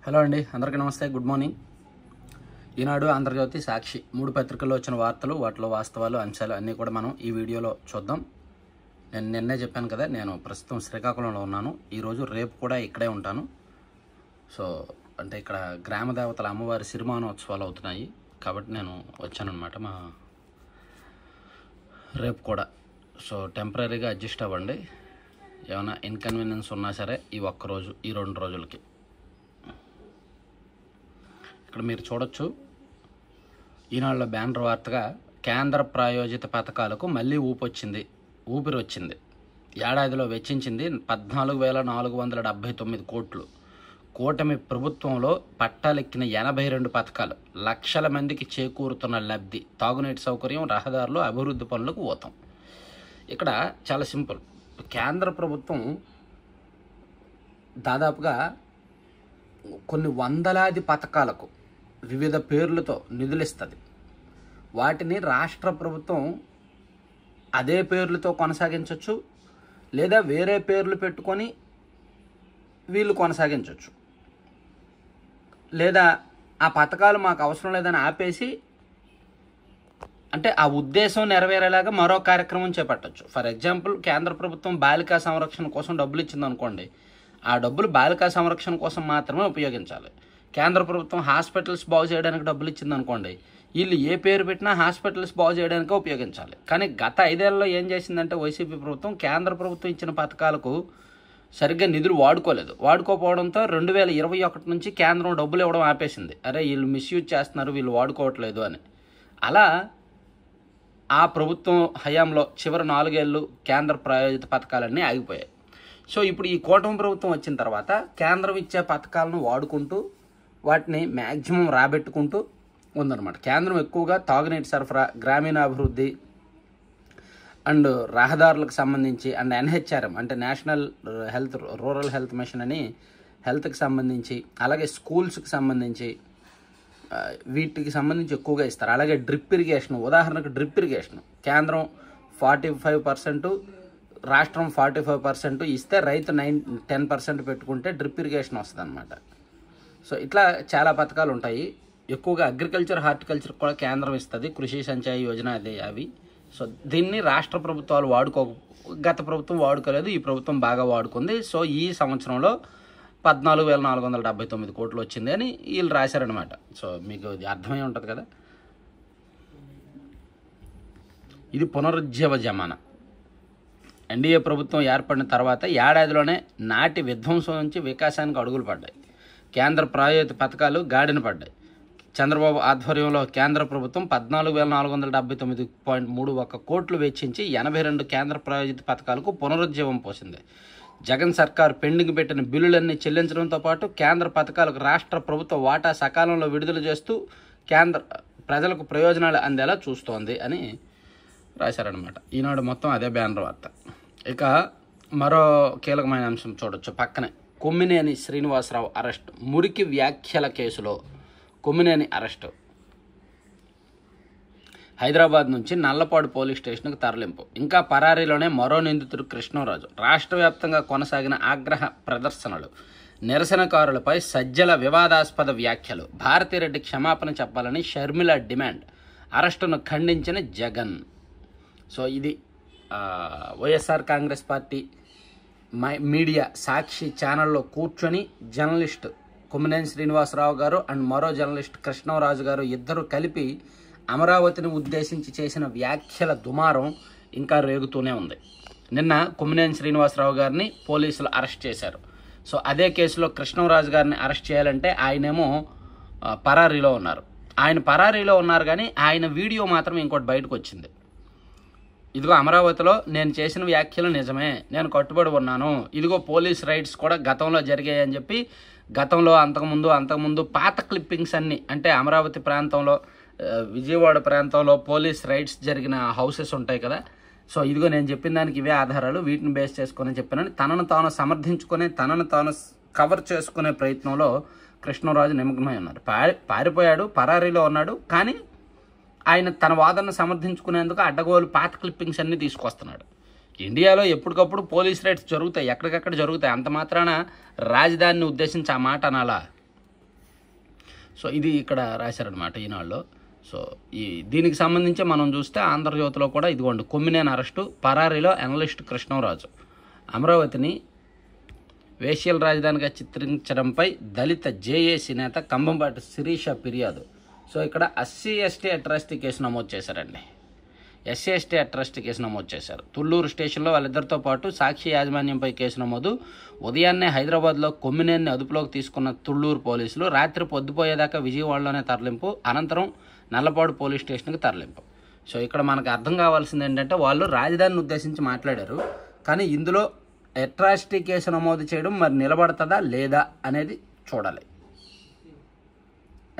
Hello అండి, అందరికీ నమస్తే, గుడ్ మార్నింగ్. ఈనాడు, ఆంధ్రజ్యోతి, సాక్షి 3 పత్రికల్లో వచ్చిన వార్తలు, వాటిలో వాస్తవాలు, అంశాలు అన్నీ కూడా మనం ఈ వీడియోలో చూద్దాం. నేను నిన్నే చెప్పాను కదా, నేను ప్రస్తుతం శ్రీకాకుళంలో ఉన్నాను. ఈరోజు రేపు కూడా ఇక్కడే ఉంటాను. సో అంటే ఇక్కడ గ్రామ దేవతల అమ్మవారి సిరిమానోత్సవాలు అవుతున్నాయి కాబట్టి నేను వచ్చానన్నమాట. రేపు కూడా సో టెంపరీగా అడ్జస్ట్ అవ్వండి. ఏమైనా ఇన్కన్వీనియన్స్ ఉన్నా సరే ఈ ఒక్కరోజు, ఈ 2 రోజులకి. ఇక్కడ మీరు చూడొచ్చు, ఈనాడులో బ్యానర్ వార్తగా కేంద్ర ప్రాయోజిత పథకాలకు మళ్ళీ ఊపిరి వచ్చింది. ఏడాదిలో వెచ్చించింది 14,479 కోట్లు. కూటమి ప్రభుత్వంలో పట్టాలెక్కిన 82 పథకాలు, లక్షల మందికి చేకూరుతున్న లబ్ధి, తాగునీటి సౌకర్యం, రహదారులు, అభివృద్ధి పనులకు ఊతం. ఇక్కడ చాలా సింపుల్. కేంద్ర ప్రభుత్వం దాదాపుగా కొన్ని వందలాది పథకాలకు వివిధ పేర్లతో నిధులిస్తుంది. వాటిని రాష్ట్ర ప్రభుత్వం అదే పేర్లతో కొనసాగించవచ్చు, లేదా వేరే పేర్లు పెట్టుకొని వీళ్ళు కొనసాగించవచ్చు, లేదా ఆ పథకాలు మాకు అవసరం లేదని ఆపేసి, అంటే ఆ ఉద్దేశం నెరవేరేలాగా మరో కార్యక్రమం చేపట్టచ్చు. ఫర్ ఎగ్జాంపుల్, కేంద్ర ప్రభుత్వం బాలికా సంరక్షణ కోసం డబ్బులు ఇచ్చింది అనుకోండి, ఆ డబ్బులు బాలికా సంరక్షణ కోసం మాత్రమే ఉపయోగించాలి. కేంద్ర ప్రభుత్వం హాస్పిటల్స్ బాగు చేయడానికి డబ్బులు ఇచ్చింది అనుకోండి, వీళ్ళు ఏ పేరు పెట్టినా హాస్పిటల్స్ బాగు చేయడానికే ఉపయోగించాలి. కానీ గత 5 ఏళ్లలో ఏం చేసిందంటే వైసీపీ ప్రభుత్వం కేంద్ర ప్రభుత్వం ఇచ్చిన పథకాలకు సరిగ్గా నిధులు వాడుకోపోవడంతో 2021 నుంచి కేంద్రం డబ్బులు ఇవ్వడం ఆపేసింది. అరే వీళ్ళు మిస్యూజ్ చేస్తున్నారు, వీళ్ళు వాడుకోవట్లేదు అని. అలా ఆ ప్రభుత్వం హయాంలో చివరి 4 ఏళ్ళు కేంద్ర ప్రాయోజిత పథకాలన్నీ ఆగిపోయాయి. సో ఇప్పుడు ఈ కూటమి ప్రభుత్వం వచ్చిన తర్వాత కేంద్రం ఇచ్చే పథకాలను వాడుకుంటూ వాటిని మ్యాక్సిమం రాబెట్టుకుంటూ ఉందన్నమాట. కేంద్రం ఎక్కువగా తాగునీటి సరఫరా, గ్రామీణాభివృద్ధి అండ్ రహదారులకు సంబంధించి, అండ్ NHRM అంటే నేషనల్ రూరల్ హెల్త్ మిషన్ అని హెల్త్కి సంబంధించి, అలాగే స్కూల్స్కి సంబంధించి, వీటికి సంబంధించి ఎక్కువగా ఇస్తారు. అలాగే డ్రిప్ ఇరిగేషన్, ఉదాహరణకు డ్రిప్ ఇరిగేషన్ కేంద్రం 45%, రాష్ట్రం 45% ఇస్తే రైతు 10% పెట్టుకుంటే డ్రిప్ ఇరిగేషన్ వస్తుంది అనమాట. సో ఇట్లా చాలా పథకాలు ఉంటాయి. ఎక్కువగా అగ్రికల్చర్, హార్టికల్చర్ కూడా కేంద్రం ఇస్తుంది, కృషి సంచయ యోజన అవి. సో దీన్ని రాష్ట్ర ప్రభుత్వాలు గత ప్రభుత్వం వాడుకోలేదు, ఈ ప్రభుత్వం బాగా వాడుకుంది. సో ఈ సంవత్సరంలో 14,479 కోట్లు వచ్చింది అని వీళ్ళు రాశారనమాట. సో మీకు అర్థమై ఉంటుంది కదా. ఇది పునరుజ్జీవజమాన. ఎన్డీఏ ప్రభుత్వం ఏర్పడిన తర్వాత ఏడాదిలోనే నాటి విధ్వంసం నుంచి వికాసానికి అడుగులు పడ్డాయి. కేంద్ర ప్రాయోజిత పథకాలు గాడిన పడ్డాయి. చంద్రబాబు ఆధ్వర్యంలో కేంద్ర ప్రభుత్వం 14,479.31 కోట్లు వెచ్చించి 82 కేంద్ర ప్రాయోజిత పథకాలకు పునరుజ్జీవం పోసింది. జగన్ సర్కార్ పెండింగ్ పెట్టిన బిల్లులన్నీ చెల్లించడంతో పాటు కేంద్ర పథకాలకు రాష్ట్ర ప్రభుత్వ వాటా సకాలంలో విడుదల చేస్తూ కేంద్ర ప్రజలకు ప్రయోజనాలు అందేలా చూస్తోంది అని రాశారనమాట. ఈనాడు మొత్తం అదే బ్యానర్ వార్త. ఇక మరో కీలకమైన అంశం చూడొచ్చు పక్కనే. కొమ్మినేని శ్రీనివాసరావు అరెస్ట్. మురికి వ్యాఖ్యల కేసులో కొమ్మినేని అరెస్టు. హైదరాబాద్ నుంచి నల్లపాడు పోలీస్ స్టేషన్కు తరలింపు. ఇంకా పరారీలోనే మరో నిందితుడు కృష్ణరాజు. రాష్ట్ర వ్యాప్తంగా కొనసాగిన ఆగ్రహ ప్రదర్శనలు, నిరసనకారులపై సజ్జల వివాదాస్పద వ్యాఖ్యలు, భారతిరెడ్డి క్షమాపణ చెప్పాలని షర్మిల డిమాండ్, అరెస్టును ఖండించిన జగన్. సో ఇది వైఎస్ఆర్ కాంగ్రెస్ పార్టీ మీడియా సాక్షి ఛానల్లో కూర్చొని జర్నలిస్ట్ కొమ్మినేని శ్రీనివాసరావు గారు అండ్ మరో జర్నలిస్ట్ కృష్ణరాజు గారు ఇద్దరు కలిపి అమరావతిని ఉద్దేశించి చేసిన వ్యాఖ్యల దుమారం ఇంకా రేగుతూనే ఉంది. నిన్న కొమ్మినేని శ్రీనివాసరావు గారిని పోలీసులు అరెస్ట్ చేశారు. సో అదే కేసులో కృష్ణరాజు గారిని అరెస్ట్ చేయాలంటే ఆయనేమో పరారీలో ఉన్నారు కానీ ఆయన వీడియో మాత్రం ఇంకోటి బయటకు వచ్చింది. ఇదిగో అమరావతిలో నేను చేసిన వ్యాఖ్యలు నిజమే, నేను కట్టుబడి ఉన్నాను, ఇదిగో పోలీస్ రైడ్స్ కూడా గతంలో జరిగాయని చెప్పి గతంలో అంతకుముందు పాత క్లిప్పింగ్స్ అన్నీ, అంటే అమరావతి ప్రాంతంలో, విజయవాడ ప్రాంతంలో పోలీస్ రైడ్స్ జరిగిన హౌసెస్ ఉంటాయి కదా. సో ఇదిగో నేను చెప్పిన దానికి ఇవే ఆధారాలు, వీటిని బేస్ చేసుకుని చెప్పానని తనను తాను సమర్థించుకునే, తనను తాను కవర్ చేసుకునే ప్రయత్నంలో కృష్ణరాజు నిమగ్నమై ఉన్నారు. పారిపోయాడు, పరారీలో ఉన్నాడు, కానీ ఆయన తన వాదనను సమర్థించుకునేందుకు అడ్డగోలు పాత క్లిప్పింగ్స్ అన్నీ తీసుకొస్తున్నాడు. ఇండియాలో ఎప్పటికప్పుడు పోలీస్ రైడ్స్ జరుగుతాయి, ఎక్కడికక్కడ జరుగుతాయి. అంత మాత్రాన రాజధానిని ఉద్దేశించి ఆ మాట అనాలా? సో ఇది ఇక్కడ రాశారనమాట ఈనాడులో. సో దీనికి సంబంధించి మనం చూస్తే ఆంధ్రజ్యోతిలో కూడా ఇదిగోండి, కొమ్మినేని అరెస్టు, పరారీలో అనలిస్ట్ కృష్ణంరాజు, అమరావతిని వేశ్యల రాజధానిగా చిత్రించడంపై దళిత జేఏసీ నేత కంభంపాటి శిరీష ఫిర్యాదు. సో ఇక్కడ SC/ST అట్రాసిటీ కేసు నమోదు చేశారండి. SC/ST అట్రాసిటీ కేసు నమోదు చేశారు. తుళ్ళూరు స్టేషన్లో వాళ్ళిద్దరితో పాటు సాక్షి యాజమాన్యంపై కేసు నమోదు. ఉదయాన్నే హైదరాబాద్లో కొమ్మినేని అదుపులోకి తీసుకున్న తుళ్ళూరు పోలీసులు రాత్రి పొద్దుపోయేదాకా విజయవాడలోనే తరలింపు, అనంతరం నల్లపాడు పోలీస్ స్టేషన్కి తరలింపు. సో ఇక్కడ మనకు అర్థం కావాల్సింది ఏంటంటే, వాళ్ళు రాజధానిని ఉద్దేశించి మాట్లాడారు, కానీ ఇందులో అట్రాసిటీ కేసు నమోదు చేయడం మరి నిలబడుతుందా లేదా అనేది చూడాలి.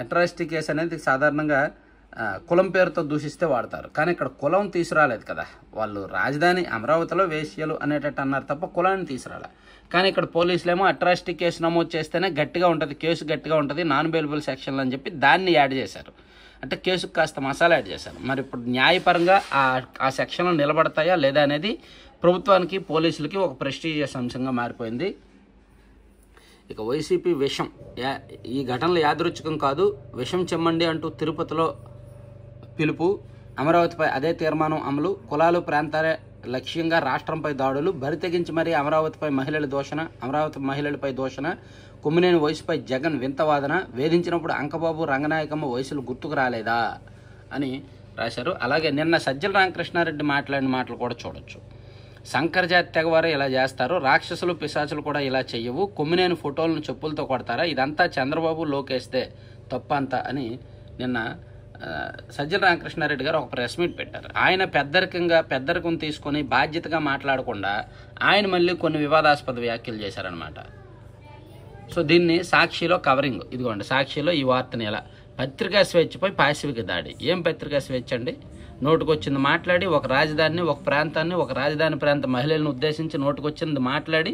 అట్రాసిటీ కేసు అనేది సాధారణంగా కులం పేరుతో దూషిస్తే వాడతారు, కానీ ఇక్కడ కులం తీసుకురాలేదు కదా. వాళ్ళు రాజధాని అమరావతిలో వేశ్యలు అనేటట్టు అన్నారు తప్ప కులాన్ని తీసుకురాలే. కానీ ఇక్కడ పోలీసులేమో అట్రాసిటీ కేసు నమోదు చేస్తేనే గట్టిగా ఉంటుంది, కేసు గట్టిగా ఉంటుంది, నాన్ బెయిలబుల్ సెక్షన్లు అని చెప్పి దాన్ని యాడ్ చేశారు. అంటే కేసుకు కాస్త మసాలా యాడ్ చేశారు. మరి ఇప్పుడు న్యాయపరంగా ఆ సెక్షన్లు నిలబడతాయా లేదా అనేది ప్రభుత్వానికి పోలీసులకి ఒక ప్రెస్టీజియస్ అంశంగా మారిపోయింది. ఇక వైసీపీ విషం, ఈ ఘటనలు యాదృచ్ఛికం కాదు, విషం చెమ్మండి అంటూ తిరుపతిలో పిలుపు, అమరావతిపై అదే తీర్మానం అమలు, కులాలు ప్రాంతాలే లక్ష్యంగా రాష్ట్రంపై దాడులు, బరితెగించి మరీ అమరావతిపై మహిళలపై దూషణ, కొమ్మినేని వయసుపై జగన్ వింత వాదన, వేధించినప్పుడు అంకబాబు రంగనాయకమ్మ వయసులు గుర్తుకు రాలేదా అని రాశారు. అలాగే నిన్న సజ్జల రామకృష్ణారెడ్డి మాట్లాడిన మాటలు కూడా చూడొచ్చు. శంకర్ జాతి తెగవారు ఇలా చేస్తారు, రాక్షసులు పిశాచులు కూడా ఇలా చెయ్యవు, కొమ్మినేని ఫోటోలను చెప్పులతో కొడతారా, ఇదంతా చంద్రబాబు లోకేస్తే తప్పంతా అని నిన్న సజ్జల రామకృష్ణారెడ్డి గారు ఒక ప్రెస్ మీట్ పెట్టారు. ఆయన పెద్దరికం తీసుకొని బాధ్యతగా మాట్లాడకుండా ఆయన మళ్ళీ కొన్ని వివాదాస్పద వ్యాఖ్యలు చేశారనమాట. సో దీన్ని సాక్షిలో కవరింగ్, ఇదిగోండి సాక్షిలో ఈ వార్తని ఎలా, పత్రికా స్వేచ్ఛపై పాశవిక దాడి. ఏం పత్రికా స్వేచ్ఛ అండి? నోటుకొచ్చింది మాట్లాడి ఒక రాజధానిని, ఒక ప్రాంతాన్ని, ఒక రాజధాని ప్రాంత మహిళలను ఉద్దేశించి నోటుకొచ్చింది మాట్లాడి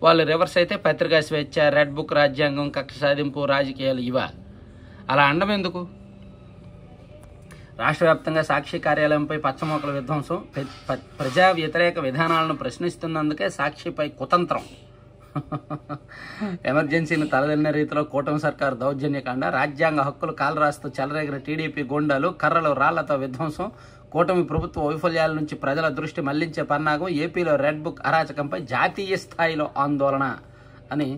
వాళ్ళు రివర్స్ అయితే పత్రికా స్వేచ్ఛ, రెడ్ బుక్, రాజ్యాంగం, కక్ష సాధింపు, రాజకీయాలు ఇవా? అలా అండం ఎందుకు? రాష్ట్ర వ్యాప్తంగా సాక్షి కార్యాలయంపై పచ్చమొక్కల విధ్వంసం, ప్రజా వ్యతిరేక విధానాలను ప్రశ్నిస్తున్నందుకే సాక్షిపై కుతంత్రం, ఎమర్జెన్సీని తలదెల్లిన రీతిలో కూటమి సర్కారు దౌర్జన్యకాండ, రాజ్యాంగ హక్కులు కాలరాస్తూ చెలరేగిన టీడీపీ గోండాలు, కర్రలు రాళ్లతో విధ్వంసం, కూటమి ప్రభుత్వ వైఫల్యాల నుంచి ప్రజల దృష్టి మళ్లించే పన్నాగం, ఏపీలో రెడ్ బుక్ అరాచకంపై జాతీయ స్థాయిలో ఆందోళన అని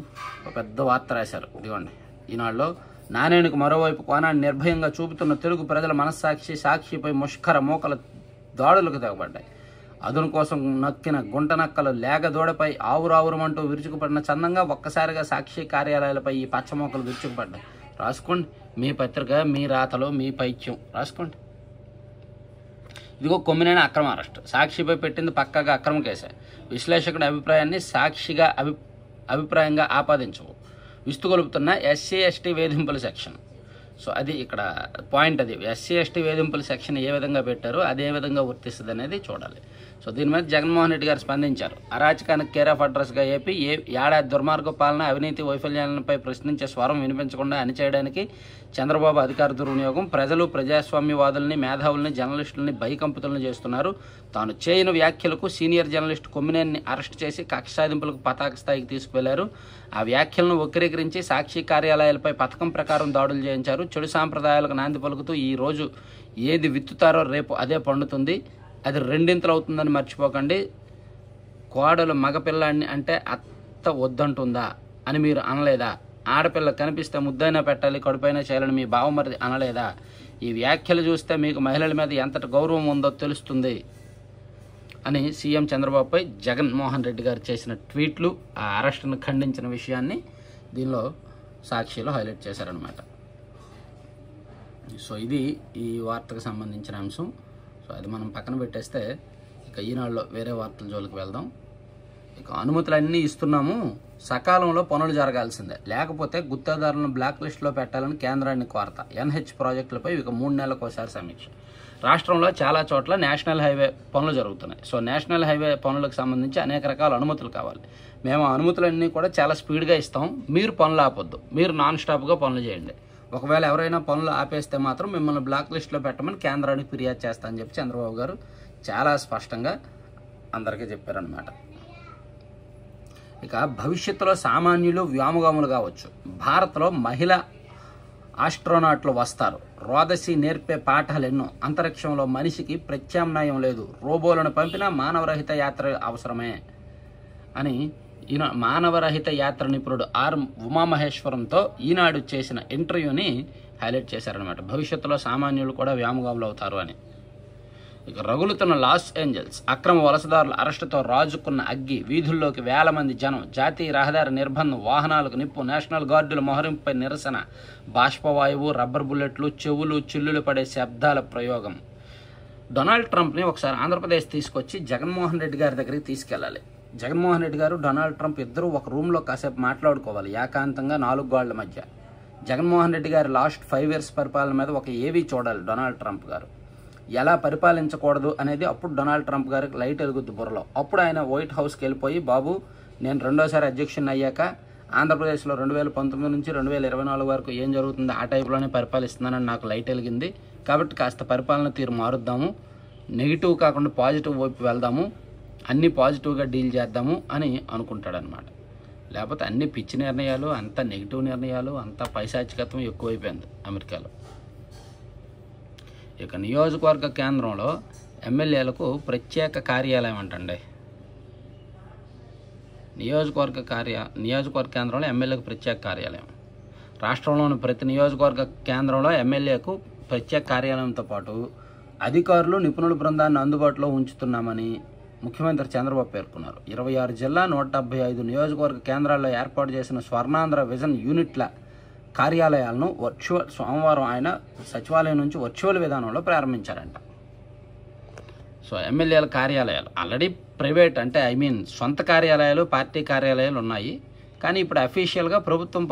ఒక పెద్ద వార్త రాశారు. ఇదిగోండి ఈనాడులో. నాణేనికి మరోవైపు కోణాన్ని నిర్భయంగా చూపుతున్న తెలుగు ప్రజల మనస్సాక్షి సాక్షిపై ముష్కర మోకల దాడులకు తెగబడ్డాయి. అదును కోసం నక్కిన గుంటనక్కలు లేగదోడపై ఆవురావురమంటూ విరుచుకుపడిన చందంగా ఒక్కసారిగా సాక్షి కార్యాలయాలపై ఈ పచ్చమోకలు విరుచుకుపడ్డాయి. రాసుకోండి, మీ పత్రిక, మీ రాతలు, మీ పైత్యం రాసుకోండి. ఇదిగో కొమ్మినేని అక్రమ అరెస్ట్, సాక్షిపై పెట్టింది పక్కాగా అక్రమ కేసే, విశ్లేషకుడి అభిప్రాయాన్ని సాక్షిగా అభిప్రాయంగా ఆపాదించవు, విస్తుగొలుపుతున్న SC/ST వేధింపుల సెక్షన్. సో అది ఇక్కడ పాయింట్, అది SC/ST వేధింపుల సెక్షన్ ఏ విధంగా పెట్టారో అదే విధంగా వర్తిస్తుంది అనేది చూడాలి. సో దీని మీద జగన్మోహన్ రెడ్డి గారు స్పందించారు. అరాచకానికి కేర్ ఆఫ్ అడ్రస్గా ఏపీ ఏడాది దుర్మార్గ పాలన, అవినీతి వైఫల్యాలపై ప్రశ్నించే స్వరం వినిపించకుండా అణిచేయడానికి చంద్రబాబు అధికార దుర్వినియోగం, ప్రజలు ప్రజాస్వామ్యవాదుల్ని, మేధావుల్ని, జర్నలిస్టులని భయకంపితులను చేస్తున్నారు. తాను చేయని వ్యాఖ్యలకు సీనియర్ జర్నలిస్ట్ కొమ్మినేని అరెస్ట్ చేసి కక్ష సాధింపులకు పతాక స్థాయికి తీసుకువెళ్లారు. ఆ వ్యాఖ్యలను వక్రీకరించి సాక్షి కార్యాలయాలపై పథకం ప్రకారం దాడులు చేయించారు. చెడు సాంప్రదాయాలకు నాంది పలుకుతూ ఈ రోజు ఏది విత్తుతారో రేపు అదే పండుతుంది, అది రెండింతలు అవుతుందని మర్చిపోకండి. కోడలు మగపిల్లాడిని అంటే అత్త వద్దంటుందా అని మీరు అనలేదా? ఆడపిల్ల కనిపిస్తే ముద్దైనా పెట్టాలి, కడుపైనా చేయాలని మీ బావమరిది అనలేదా? ఈ వ్యాఖ్యలు చూస్తే మీకు మహిళల మీద ఎంతటి గౌరవం ఉందో తెలుస్తుంది అని సీఎం చంద్రబాబుపై జగన్మోహన్ రెడ్డి గారు చేసిన ట్వీట్లు, ఆ అరెస్టును ఖండించిన విషయాన్ని దీనిలో సాక్షిలో హైలైట్ చేశారనమాట. సో ఇది ఈ వార్తకు సంబంధించిన అంశం. సో అది మనం పక్కన పెట్టేస్తే ఇక ఈనాడులో వేరే వార్తల జోలికి వెళ్దాం. ఇక అనుమతులన్నీ ఇస్తున్నాము, సకాలంలో పనులు జరగాల్సిందే, లేకపోతే గుత్తేదారులను బ్లాక్ లిస్టులో పెట్టాలని కేంద్రాన్ని కోరత. NH ప్రాజెక్టులపై ఇక 3 నెలలకు ఒకసారి సమీక్ష. రాష్ట్రంలో చాలా చోట్ల నేషనల్ హైవే పనులు జరుగుతున్నాయి. సో నేషనల్ హైవే పనులకు సంబంధించి అనేక రకాల అనుమతులు కావాలి. మేము అనుమతులన్నీ కూడా చాలా స్పీడ్గా ఇస్తాం, మీరు పనులు ఆపొద్దు, మీరు నాన్ స్టాప్గా పనులు చేయండి. ఒకవేళ ఎవరైనా పనులు ఆపేస్తే మాత్రం మిమ్మల్ని బ్లాక్ లిస్టులో పెట్టమని కేంద్రానికి ఫిర్యాదు చేస్తా అని చెప్పి చంద్రబాబు గారు చాలా స్పష్టంగా అందరికీ చెప్పారనమాట. ఇక భవిష్యత్తులో సామాన్యులు వ్యామగాములు కావచ్చు. భారత్లో మహిళ ఆస్ట్రోనాట్లు వస్తారు, రోదసి నేర్పే పాఠాలు ఎన్నో, అంతరిక్షంలో మనిషికి ప్రత్యామ్నాయం లేదు, రోబోలను పంపినా మానవరహిత యాత్ర అవసరమే అని మానవరహిత యాత్ర నిపుణుడు ఆర్ ఉమామహేశ్వరంతో ఈనాడు చేసిన ఇంటర్వ్యూని హైలైట్ చేశారనమాట. భవిష్యత్తులో సామాన్యులు కూడా వ్యామోగాములు అవుతారు అని. ఇక రగులుతున్న లాస్ ఏంజల్స్ అక్రమ వలసదారుల అరెస్టుతో రాజుకున్న అగ్గి, వీధుల్లోకి వేల మంది జనం, జాతీయ రహదారి నిర్బంధం, వాహనాలకు నిప్పు, నేషనల్ గార్డుల మోహరింపుపై నిరసన, బాష్పవాయువు, రబ్బర్ బుల్లెట్లు, చెవులు చిల్లులు పడే శబ్దాల ప్రయోగం. డొనాల్డ్ ట్రంప్ని ఒకసారి ఆంధ్రప్రదేశ్ తీసుకొచ్చి జగన్మోహన్ రెడ్డి గారి దగ్గరికి తీసుకెళ్ళాలి. జగన్మోహన్ రెడ్డి గారు డొనాల్డ్ ట్రంప్ ఇద్దరు ఒక రూమ్లో కాసేపు మాట్లాడుకోవాలి ఏకాంతంగా 4 గోళ్ల మధ్య. జగన్మోహన్ రెడ్డి గారి లాస్ట్ 5 years పరిపాలన మీద ఒక ఏవీ చూడాలి డొనాల్డ్ ట్రంప్ గారు. ఎలా పరిపాలించకూడదు అనేది అప్పుడు డొనాల్డ్ ట్రంప్ గారికి లైట్ ఎలుగుద్ది బుర్రలో. అప్పుడు ఆయన వైట్ హౌస్కి వెళ్ళిపోయి, బాబు నేను రెండోసారి అధ్యక్షుని అయ్యాక ఆంధ్రప్రదేశ్లో 2019 నుంచి 2024 వరకు ఏం జరుగుతుందో ఆ టైప్లోనే పరిపాలిస్తున్నానని నాకు లైట్ వెలిగింది, కాబట్టి కాస్త పరిపాలన తీరు మారుద్దాము, నెగిటివ్ కాకుండా పాజిటివ్ వైపు వెళ్దాము, అన్నీ పాజిటివ్గా డీల్ చేద్దాము అని అనుకుంటాడనమాట. లేకపోతే అన్ని పిచ్చి నిర్ణయాలు, అంత నెగిటివ్ నిర్ణయాలు, అంత పైశాచికత్వం ఎక్కువైపోయింది అమెరికాలో. ఇక నియోజకవర్గ కేంద్రంలో ఎమ్మెల్యేలకు ప్రత్యేక కార్యాలయం అంటండి. నియోజకవర్గ కేంద్రంలో ఎమ్మెల్యేలకు ప్రత్యేక కార్యాలయం. రాష్ట్రంలోని ప్రతి నియోజకవర్గ కేంద్రంలో ఎమ్మెల్యేకు ప్రత్యేక కార్యాలయంతో పాటు అధికారులు, నిపుణుల బృందాన్ని అందుబాటులో ఉంచుతున్నామని ముఖ్యమంత్రి చంద్రబాబు పేర్కొన్నారు. 26 జిల్లా 175 నియోజకవర్గ కేంద్రాల్లో ఏర్పాటు చేసిన స్వర్ణాంధ్ర విజన్ యూనిట్ల కార్యాలయాలను సోమవారం ఆయన సచివాలయం నుంచి వర్చువల్ విధానంలో ప్రారంభించారంట. సో ఎమ్మెల్యేల కార్యాలయాలు ఆల్రెడీ ప్రైవేట్ అంటే సొంత కార్యాలయాలు, పార్టీ కార్యాలయాలు ఉన్నాయి. కానీ ఇప్పుడు అఫీషియల్గా ప్రభుత్వం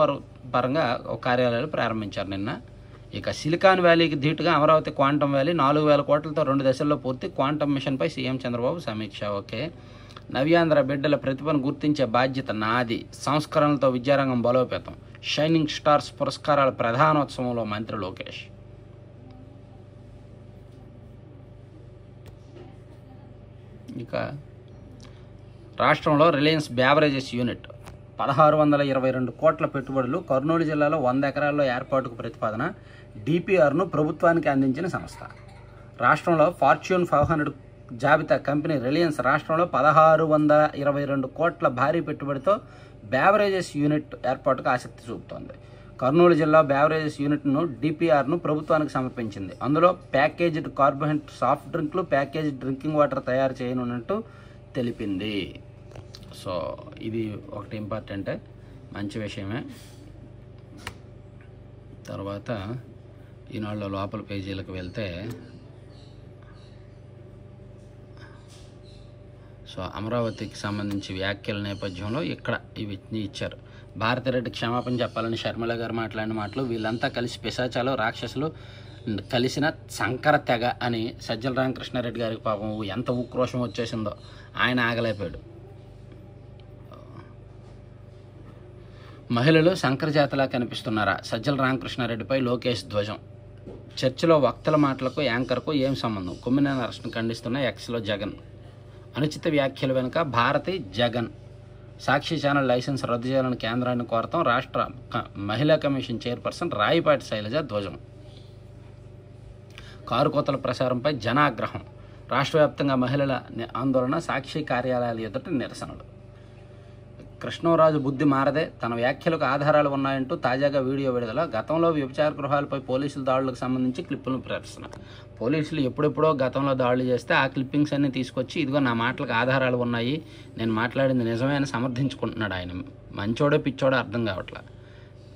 పరంగా ఒక కార్యాలయాలు ప్రారంభించారు నిన్న. ఇక సిలికాన్ వ్యాలీకి ధీటుగా అమరావతి క్వాంటమ్ వ్యాలీ 4,000 కోట్లతో 2 దశల్లో పూర్తి. క్వాంటమ్ మిషన్పై సీఎం చంద్రబాబు సమీక్ష. ఓకే, నవ్యాంధ్ర బిడ్డల ప్రతిభను గుర్తించే బాధ్యత నాది, సంస్కరణలతో విద్యారంగం బలోపేతం, షైనింగ్ స్టార్స్ పురస్కారాల ప్రధానోత్సవంలో మంత్రి లోకేష్. ఇక రాష్ట్రంలో రిలయన్స్ బ్యావరేజెస్ యూనిట్ 1622 కోట్ల పెట్టుబడులు, కర్నూలు జిల్లాలో 100 ఎకరాల్లో ఏర్పాటుకు ప్రతిపాదన, డిపిఆర్ను ప్రభుత్వానికి అందించిన సంస్థ. రాష్ట్రంలో ఫార్చ్యూన్ 500 జాబితా కంపెనీ రిలయన్స్ రాష్ట్రంలో 1622 కోట్ల భారీ పెట్టుబడితో బ్యావరేజెస్ యూనిట్ ఏర్పాటుకు ఆసక్తి చూపుతోంది. కర్నూలు జిల్లా బ్యావరేజెస్ యూనిట్ను డిపిఆర్ను ప్రభుత్వానికి సమర్పించింది. అందులో ప్యాకేజ్డ్ కార్బోహైడ్రేట్ సాఫ్ట్ డ్రింక్లు, ప్యాకేజ్డ్ డ్రింకింగ్ వాటర్ తయారు చేయనున్నట్టు తెలిపింది. సో ఇది ఒకటి ఇంపార్టెంట్, మంచి విషయమే. తర్వాత ఈనాళ్ళ లోపల పేజీలకు వెళ్తే, సో అమరావతికి సంబంధించి వ్యాఖ్యల నేపథ్యంలో ఇక్కడ ఇవి ఇచ్చారు. భారతిరెడ్డి క్షమాపణ చెప్పాలని షర్మిల గారు మాట్లాడిన మాటలు, వీళ్ళంతా కలిసి పిశాచాలు, రాక్షసులు కలిసిన శంకర తెగ అని సజ్జల రామకృష్ణారెడ్డి గారికి పాపం ఎంత ఉక్రోషం వచ్చేసిందో ఆయన ఆగలేపాడు. మహిళలు శంకరజాతలా కనిపిస్తున్నారా? సజ్జల రామకృష్ణారెడ్డిపై లోకేష్ ధ్వజం. చర్చలో వక్తల మాటలకు యాంకర్కు ఏం సంబంధం? కొమ్మినేని అరెస్టును ఖండిస్తున్న ఎక్స్లో జగన్. అనుచిత వ్యాఖ్యల వెనుక భారతి, జగన్. సాక్షి ఛానల్ లైసెన్స్ రద్దు చేయాలని కేంద్రాన్ని కోరతాం. రాష్ట్ర మహిళా కమిషన్ చైర్పర్సన్ రాయిపాటి శైలజ ధ్వజం. కారు కోతల ప్రసారంపై జనాగ్రహం. రాష్ట్ర వ్యాప్తంగా మహిళల ఆందోళన, సాక్షి కార్యాలయాల ఎదుట నిరసనలు. కృష్ణరాజు బుద్ధి మారదే, తన వ్యాఖ్యలకు ఆధారాలు ఉన్నాయంటూ తాజాగా వీడియో విడుదల. గతంలో వ్యభిచార గృహాలపై పోలీసుల దాడులకు సంబంధించి క్లిప్పులను ప్రదర్శన. పోలీసులు ఎప్పుడెప్పుడో గతంలో దాడులు చేస్తే ఆ క్లిప్పింగ్స్ అన్నీ తీసుకొచ్చి ఇదిగో నా మాటలకు ఆధారాలు ఉన్నాయి, నేను మాట్లాడింది నిజమే అని సమర్థించుకుంటున్నాడు ఆయన. మంచోడో పిచ్చోడో అర్థం కావట్లా.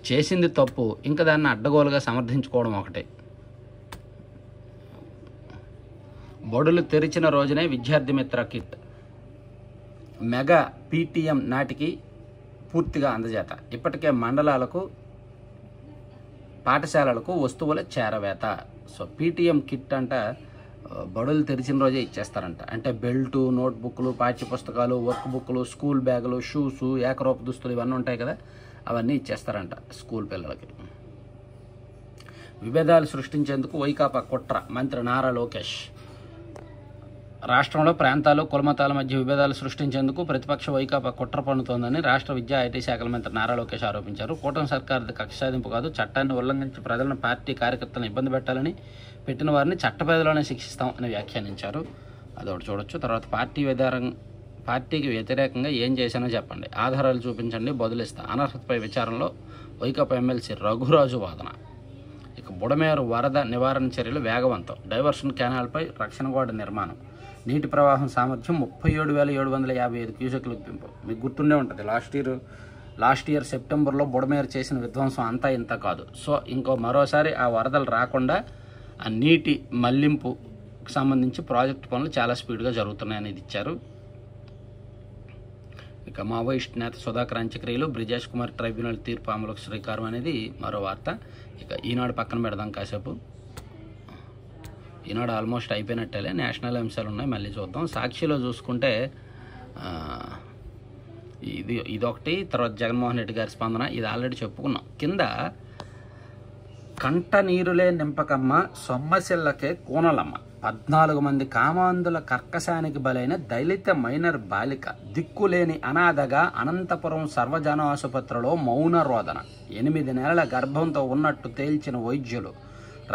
చేసింది తప్పు, ఇంకా దాన్ని అడ్డగోలుగా సమర్థించుకోవడం ఒకటే. బడులు తెరిచిన రోజునే విద్యార్థి మిత్ర కిట్ మెగా పీటీఎం నాటికి పూర్తిగా అందజేత. ఇప్పటికే మండలాలకు, పాఠశాలలకు వస్తువుల చేరవేత. సో పీటీఎం కిట్ అంట బడులు తెరిచిన రోజే ఇచ్చేస్తారంట. అంటే బెల్టు, నోట్బుక్లు, పాఠ్యపుస్తకాలు, వర్క్ బుక్లు, స్కూల్ బ్యాగులు, షూసు, ఏకరూప దుస్తులు ఇవన్నీ ఉంటాయి కదా, అవన్నీ ఇచ్చేస్తారంట స్కూల్ పిల్లలకి. విభేదాలు సృష్టించేందుకు వైకాపా కుట్ర, మంత్రి నారా లోకేష్. రాష్ట్రంలో ప్రాంతాలు కులమతాల మధ్య విభేదాలు సృష్టించేందుకు ప్రతిపక్ష వైకాపా కుట్ర పన్నుతోందని రాష్ట్ర విద్యా ఐటీ శాఖల మంత్రి నారా లోకేష్ ఆరోపించారు. కూటమి సర్కారుది కక్ష సాధింపు కాదు, చట్టాన్ని ఉల్లంఘించి ప్రజలను, పార్టీ కార్యకర్తలను ఇబ్బంది పెట్టాలని పెట్టిన వారిని చట్టపరిధిలోనే శిక్షిస్తాం అని వ్యాఖ్యానించారు. అదొకటి చూడొచ్చు. తర్వాత పార్టీకి వ్యతిరేకంగా ఏం చేశానో చెప్పండి, ఆధారాలు చూపించండి, బదులిస్తా. అనర్హతపై విచారణలో వైకాపా ఎమ్మెల్సీ రఘురాజు వాదన. ఇక బుడమేరు వరద నివారణ చర్యలు వేగవంతం. డైవర్షన్ కెనాల్పై రక్షణ గోడ నిర్మాణం. నీటి ప్రవాహం సామర్థ్యం 37,755 క్యూసెక్లకు పెంపు. మీకు గుర్తుండే ఉంటుంది, లాస్ట్ ఇయర్ సెప్టెంబర్లో బుడమేరు చేసిన విధ్వంసం అంతా ఇంత కాదు. సో మరోసారి ఆ వరదలు రాకుండా ఆ నీటి మళ్లింపుకు సంబంధించి ప్రాజెక్టు పనులు చాలా స్పీడ్గా జరుగుతున్నాయని ఇది ఇచ్చారు. ఇక మావోయిస్ట్ నేత సుధాకర్ అంత్యక్రియలు, బ్రిజేష్ కుమార్ ట్రైబ్యునల్ తీర్పు అమలుకు శ్రీకారం అనేది మరో వార్త. ఇక ఈనాడు పక్కన పెడదాం కాసేపు. ఈనాడు ఆల్మోస్ట్ అయిపోయినట్టేలే, నేషనల్ అంశాలు ఉన్నాయి, మళ్ళీ చూద్దాం. సాక్షిలో చూసుకుంటే ఇదొకటి. తర్వాత జగన్మోహన్ రెడ్డి గారి స్పందన, ఇది ఆల్రెడీ చెప్పుకున్నాం. కింద కంట నీరులే నింపకమ్మ, సొమ్మసిల్లకే కూనలమ్మ. 14 మంది కామాంధుల కర్కశానికి బలైన దళిత మైనర్ బాలిక దిక్కులేని అనాథగా అనంతపురం సర్వజన ఆసుపత్రిలో మౌన రోదన. 8 నెలల గర్భంతో ఉన్నట్టు తేల్చిన వైద్యులు,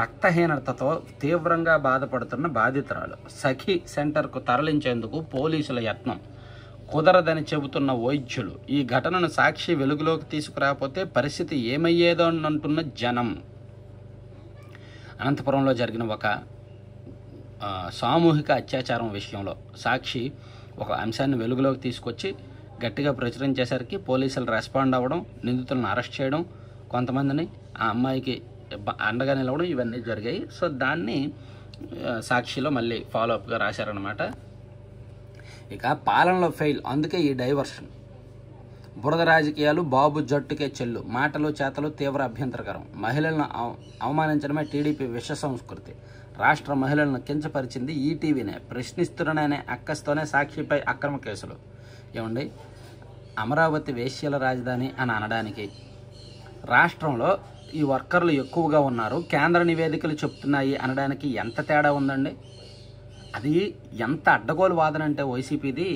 రక్తహీనతతో తీవ్రంగా బాధపడుతున్న బాధితురాలు. సఖీ సెంటర్కు తరలించేందుకు పోలీసుల యత్నం, కుదరదని చెబుతున్న వైద్యులు. ఈ ఘటనను సాక్షి వెలుగులోకి తీసుకురాకపోతే పరిస్థితి ఏమయ్యేదో అంటున్న జనం. అనంతపురంలో జరిగిన ఒక సామూహిక అత్యాచారం విషయంలో సాక్షి ఒక అంశాన్ని వెలుగులోకి తీసుకొచ్చి గట్టిగా ప్రచురించేసరికి పోలీసులు రెస్పాండ్ అవ్వడం, నిందితులను అరెస్ట్ చేయడం, కొంతమందిని ఆ అమ్మాయికి అండగా నిలవడం, ఇవన్నీ జరిగాయి. సో దాన్ని సాక్షిలో మళ్ళీ ఫాలోఅప్గా రాశారనమాట. ఇక పాలనలో ఫెయిల్, అందుకే ఈ డైవర్షన్. బురద రాజకీయాలు బాబు జట్టుకే చెల్లు, మాటలు చేతలు తీవ్ర అభ్యంతరకరం. మహిళలను అవమానించడమే టీడీపీ విష సంస్కృతి. రాష్ట్ర మహిళలను కించపరిచింది ఈటీవీనే. ప్రశ్నిస్తున్ననే అక్కస్తోనే సాక్షిపై అక్రమ కేసులు. ఏమండి, అమరావతి వేశ్యల రాజధాని అని అనడానికి, రాష్ట్రంలో ఈ వర్కర్లు ఎక్కువగా ఉన్నారు, కేంద్ర నివేదికలు చెప్తున్నాయి అనడానికి ఎంత తేడా ఉందండి? అది ఎంత అడ్డగోలు వాదన అంటే వైసీపీది.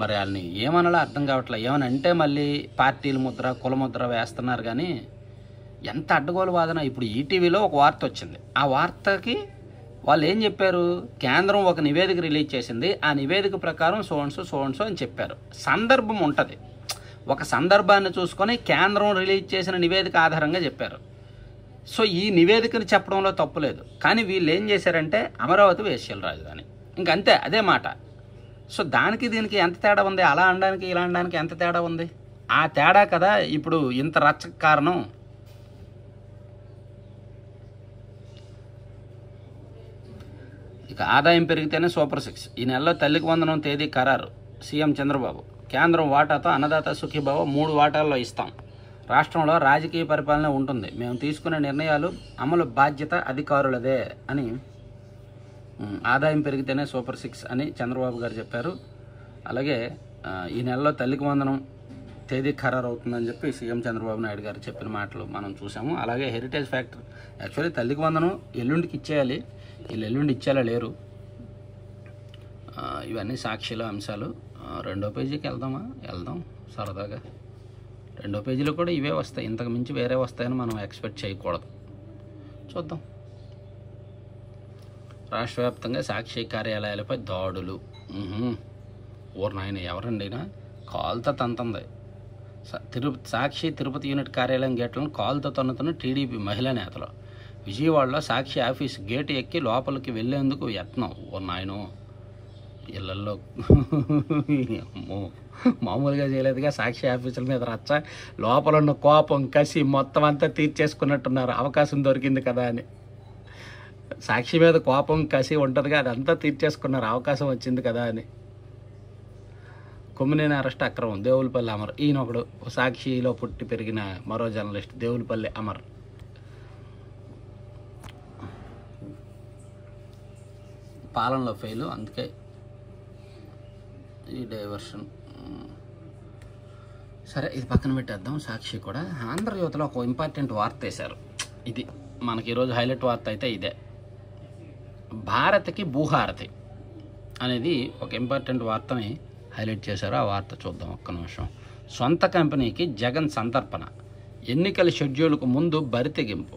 మరి వాళ్ళని ఏమనాలో అర్థం కావట్లేదు. ఏమనంటే మళ్ళీ పార్టీల ముద్ర, కుల ముద్ర వేస్తున్నారు. కానీ ఎంత అడ్డగోలు వాదన. ఇప్పుడు ఈటీవీలో ఒక వార్త వచ్చింది, ఆ వార్తకి వాళ్ళు ఏం చెప్పారు, కేంద్రం ఒక నివేదిక రిలీజ్ చేసింది, ఆ నివేదిక ప్రకారం సో అని చెప్పారు. సందర్భం ఉంటుంది, ఒక సందర్భాన్ని చూసుకొని కేంద్రం రిలీజ్ చేసిన నివేదిక ఆధారంగా చెప్పారు. సో ఈ నివేదికను చెప్పడంలో తప్పు లేదు. కానీ వీళ్ళు ఏం చేశారంటే అమరావతి వేశ్యల రాజధాని, ఇంకంతే, అదే మాట. సో దానికి దీనికి ఎంత తేడా ఉంది? అలా అనడానికి ఇలా అనడానికి ఎంత తేడా ఉంది? ఆ తేడా కదా ఇప్పుడు ఇంత రచ్చకు కారణం. ఇక ఆదాయం పెరిగితేనే సూపర్ 6. ఈ నెలలో తల్లికి వందనం తేదీ ఖరారు. సీఎం చంద్రబాబు, కేంద్రం వాటాతో అన్నదాత సుఖీభావ 3 వాటాల్లో ఇస్తాం. రాష్ట్రంలో రాజకీయ పరిపాలన ఉంటుంది, మేము తీసుకునే నిర్ణయాలు అమలు బాధ్యత అధికారులదే అని. ఆదాయం పెరిగితేనే సూపర్ 6 అని చంద్రబాబు గారు చెప్పారు. అలాగే ఈ నెలలో తల్లికి వందనం తేదీ ఖరారు అవుతుందని చెప్పి సీఎం చంద్రబాబు నాయుడు గారు చెప్పిన మాటలు మనం చూసాము. అలాగే హెరిటేజ్ ఫ్యాక్టరీ, యాక్చువల్లీ తల్లికి వందనం ఎల్లుండికి ఇచ్చేయాలి, వీళ్ళు ఎల్లుండి ఇచ్చేలా లేరు. ఇవన్నీ సాక్షిలో అంశాలు. 2వ పేజీకి వెళ్దాం సరదాగా. 2వ పేజీలో కూడా ఇవే వస్తాయి, ఇంతకు మించి వేరే వస్తాయని మనం ఎక్స్పెక్ట్ చేయకూడదు. చూద్దాం. రాష్ట్ర వ్యాప్తంగా సాక్షి కార్యాలయాలపై దాడులు. ఓర్ నాయన, ఎవరండినా కాల్తో తంతుంది. సాక్షి తిరుపతి యూనిట్ కార్యాలయం గేట్లను కాల్తో తన్నుతున్న టీడీపీ మహిళా నేతలు. విజయవాడలో సాక్షి ఆఫీస్ గేటు ఎక్కి లోపలికి వెళ్లేందుకు యత్నం. ఓ నాయనో, ఇళ్లలో మామూలుగా చేయలేదుగా సాక్షి ఆఫీసుల మీద రచ్చ. లోపల ఉన్న కోపం, కసి మొత్తం అంతా తీర్చేసుకున్నట్టున్నారు, అవకాశం దొరికింది కదా అని. సాక్షి మీద కోపం, కసి ఉంటుందిగా, అదంతా తీర్చేసుకున్నారు, అవకాశం వచ్చింది కదా అని. కొమ్మినేని అరెస్ట్ అక్రమం, దేవులపల్లి అమర్. ఈయన ఒకడు సాక్షిలో పుట్టి పెరిగిన మరో జర్నలిస్ట్, దేవులపల్లి అమర్. పాలనలో ఫెయిల్, అందుకే ఈ డైవర్షన్. సరే, ఇది పక్కన పెట్టేద్దాం. సాక్షి కూడా ఆంధ్రజ్యోతిలో ఒక ఇంపార్టెంట్ వార్త వేశారు. ఇది మనకి ఈరోజు హైలైట్ వార్త అయితే ఇదే. భారత్కి భూహారతి. అనేది ఒక ఇంపార్టెంట్ వార్తని హైలైట్ చేశారు. ఆ వార్త చూద్దాం ఒక్క నిమిషం. సొంత కంపెనీకి జగన్ సంతర్పణ, ఎన్నికల షెడ్యూల్కు ముందు బరితెగింపు.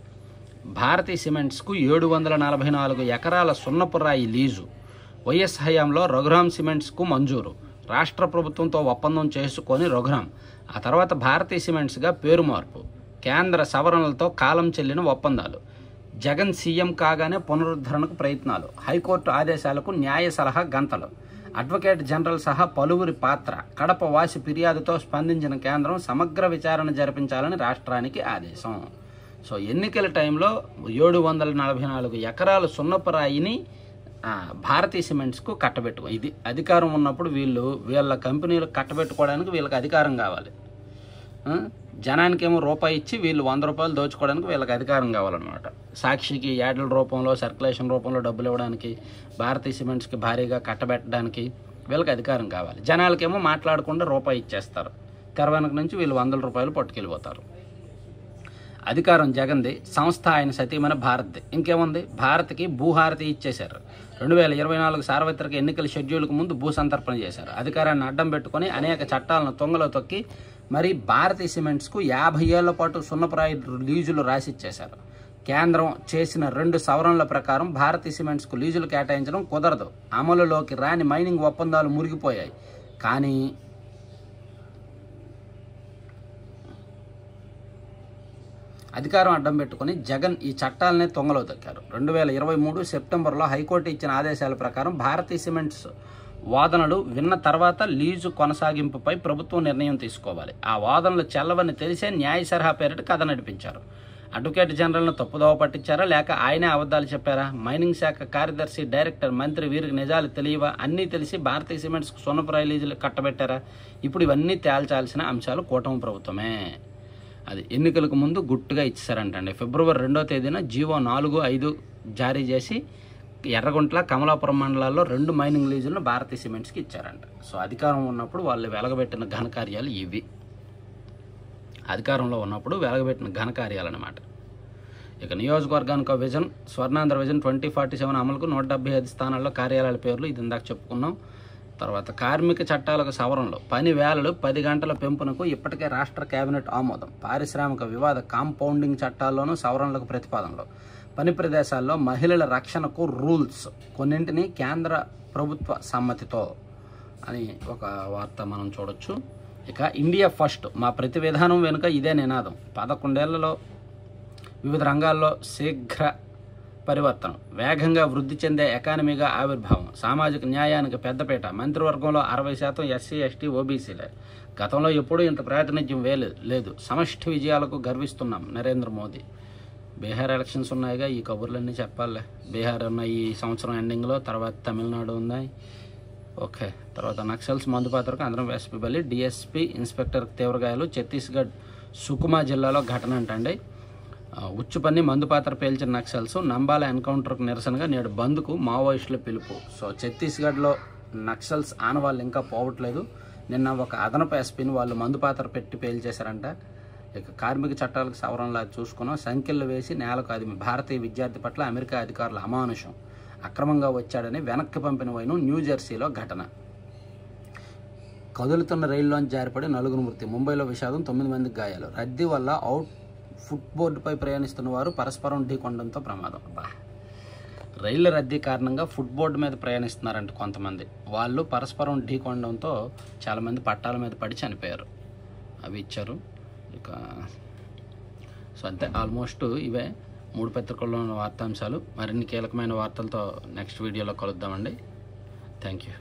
భారతీ సిమెంట్స్కు 744 ఎకరాల సున్నపురాయి లీజు. వైఎస్ హయాంలో రఘురామ్ సిమెంట్స్కు మంజూరు. రాష్ట్ర ప్రభుత్వంతో ఒప్పందం చేసుకొని రఘురామ్, ఆ తర్వాత భారతీ సిమెంట్స్గా పేరు మార్పు. కేంద్ర సవరణలతో కాలం చెల్లిన ఒప్పందాలు. జగన్ సీఎం కాగానే పునరుద్ధరణకు ప్రయత్నాలు. హైకోర్టు ఆదేశాలకు న్యాయ సలహా గంతలు. అడ్వకేట్ జనరల్ సహా పలువురి పాత్ర. కడప వాసి ఫిర్యాదుతో స్పందించిన కేంద్రం సమగ్ర విచారణ జరిపించాలని రాష్ట్రానికి ఆదేశం. సో ఎన్నికల టైంలో 744 ఎకరాల సున్నపురాయిని భారతీ సిమెంట్స్కు కట్టబెట్టుకో. ఇది అధికారం ఉన్నప్పుడు వీళ్ళ కంపెనీలు కట్టబెట్టుకోవడానికి వీళ్ళకి అధికారం కావాలి. జనానికేమో రూపాయి ఇచ్చి వీళ్ళు 100 రూపాయలు దోచుకోవడానికి వీళ్ళకి అధికారం కావాలన్నమాట. సాక్షికి యాడ్ల రూపంలో, సర్క్యులేషన్ రూపంలో డబ్బులు ఇవ్వడానికి, భారతీ సిమెంట్స్కి భారీగా కట్టబెట్టడానికి వీళ్ళకి అధికారం కావాలి. జనాలకేమో మాట్లాడకుండా రూపాయి ఇచ్చేస్తారు. తెర వెనక నుంచి వీళ్ళు 100 రూపాయలు పట్టుకెళ్ళిపోతారు. అధికారం జగన్ది, సంస్థ ఆయన సతీమణి భారత్ది. ఇంకేముంది, భారత్కి భూహారతి ఇచ్చేశారు. 2024 సార్వత్రిక ఎన్నికల షెడ్యూల్కు ముందు భూ సంతర్పణ చేశారు. అధికారాన్ని అడ్డం పెట్టుకొని అనేక చట్టాలను తొంగలో తొక్కి మరి భారతీ సిమెంట్స్కు 50 ఏళ్ల పాటు సున్నపురాయి లీజులు రాసిచ్చేశారు. కేంద్రం చేసిన 2 సవరణల ప్రకారం భారతీ సిమెంట్స్కు లీజులు కేటాయించడం కుదరదు. అమలులోకి రాని మైనింగ్ ఒప్పందాలు మురిగిపోయాయి. కానీ అధికారం అడ్డం పెట్టుకుని జగన్ ఈ చట్టాలనే తొంగలో తొక్కారు. 2023 సెప్టెంబర్లో హైకోర్టు ఇచ్చిన ఆదేశాల ప్రకారం భారతీ సిమెంట్స్ వాదనలు విన్న తర్వాత లీజు కొనసాగింపుపై ప్రభుత్వం నిర్ణయం తీసుకోవాలి. ఆ వాదనలు చెల్లవని తెలిసే న్యాయ సలహా పేరిట కథ నడిపించారు. అడ్వకేట్ జనరల్ను తప్పుదోవ పట్టించారా, లేక ఆయనే అబద్ధాలు చెప్పారా? మైనింగ్ శాఖ కార్యదర్శి, డైరెక్టర్, మంత్రి వీరికి నిజాలు తెలియవా? అన్నీ తెలిసి భారతీ సిమెంట్స్కు సున్నపురాయి లీజులు కట్టబెట్టారా? ఇప్పుడు ఇవన్నీ తేల్చాల్సిన అంశాలు కూటమి ప్రభుత్వమే. అది ఎన్నికలకు ముందు గుట్టుగా ఇచ్చారంటండి. ఫిబ్రవరి 2వ తేదీన జీవో 4-5 జారీ చేసి ఎర్రగుంట్ల, కమలాపురం మండలాల్లో 2 మైనింగ్ లీజులను భారతీ సిమెంట్స్కి ఇచ్చారంట. సో అధికారం ఉన్నప్పుడు వాళ్ళు వెలగబెట్టిన ఘనకార్యాలు ఇవి. అధికారంలో ఉన్నప్పుడు వెలగబెట్టిన ఘనకార్యాలు అన్నమాట. ఇక నియోజకవర్గానికి విజన్, స్వర్ణాంధ్ర విజన్ 2047 అమలుకు 175 స్థానాల్లో కార్యాలయాల పేర్లు ఇది ఇందాక చెప్పుకున్నాం. తర్వాత కార్మిక చట్టాలకు సవరణలు, పని వేళలు 10 గంటల పెంపునకు ఇప్పటికే రాష్ట్ర కేబినెట్ ఆమోదం. పారిశ్రామిక వివాద కాంపౌండింగ్ చట్టాల్లోనూ సవరణలకు ప్రతిపాదనలు. పని ప్రదేశాల్లో మహిళల రక్షణకు రూల్స్, కొన్నింటిని కేంద్ర ప్రభుత్వ సమ్మతితో అని ఒక వార్త మనం చూడొచ్చు. ఇక ఇండియా ఫస్ట్, మా ప్రతి విధానం వెనుక ఇదే నినాదం. 11 ఏళ్లలో వివిధ రంగాల్లో శీఘ్ర పరివర్తన, వేగంగా వృద్ధి చెందే ఎకానమీగా ఆవిర్భావం, సామాజిక న్యాయానికి పెద్దపీట, మంత్రివర్గంలో 60% ఎస్సీ, ఎస్టీ, ఓబీసీలే. గతంలో ఎప్పుడూ ఇంత ప్రాతినిధ్యం లేదు. సమష్టి విజయాలకు గర్విస్తున్నాం. నరేంద్ర మోదీ. బీహార్ ఎలక్షన్స్ ఉన్నాయిగా, ఈ కబుర్లన్నీ చెప్పాలి. బీహార్ ఉన్నాయి ఈ సంవత్సరం ఎండింగ్లో, తర్వాత తమిళనాడు ఉన్నాయి. ఓకే, తర్వాత నక్సల్స్ మందుపాత్రకు అందరం ఎస్పీ డిఎస్పీ ఇన్స్పెక్టర్ తీవ్రగాయాలు. ఛత్తీస్గఢ్ సుకుమా జిల్లాలో ఘటన అంటండి. ఉచ్చుపన్ని మందుపాత్ర పేల్చిన నక్సల్స్. నంబాల ఎన్కౌంటర్కు నిరసనగా నేడు బంద్కు మావోయిస్టుల పిలుపు. సో ఛత్తీస్గఢ్లో నక్సల్స్ ఆనవాళ్ళు ఇంకా పోవట్లేదు. నిన్న ఒక అదనపు ఎస్పీని వాళ్ళు మందుపాత్ర పెట్టి పేల్చేశారంట. ఇక కార్మిక చట్టాలకు సవరణలా చూసుకున్నాం. సంఖ్యలు వేసి నేలకు అదిమి. భారతీయ విద్యార్థి పట్ల అమెరికా అధికారుల అమానుషం. అక్రమంగా వచ్చాడని వెనక్కి పంపిన వైను. న్యూజెర్సీలో ఘటన. కదులుతున్న రైల్లోంచి జారిపడి 4 మృతి. ముంబైలో విషాదం, 9 మందికి గాయాలు. రద్దీ వల్ల ఫుట్బోర్డుపై ప్రయాణిస్తున్న వారు పరస్పరం ఢీకొనడంతో ప్రమాదం. రైళ్ల రద్దీ కారణంగా ఫుట్బోర్డు మీద ప్రయాణిస్తున్నారంట కొంతమంది. వాళ్ళు పరస్పరం ఢీకొనడంతో చాలామంది పట్టాల మీద పడి చనిపోయారు. అవి ఇచ్చారు. ఇక సో అంతే, ఆల్మోస్ట్ ఇవే 3 పత్రికల్లో ఉన్న వార్తాంశాలు. మరిన్ని కీలకమైన వార్తలతో నెక్స్ట్ వీడియోలో కలుద్దామండి. Thank you.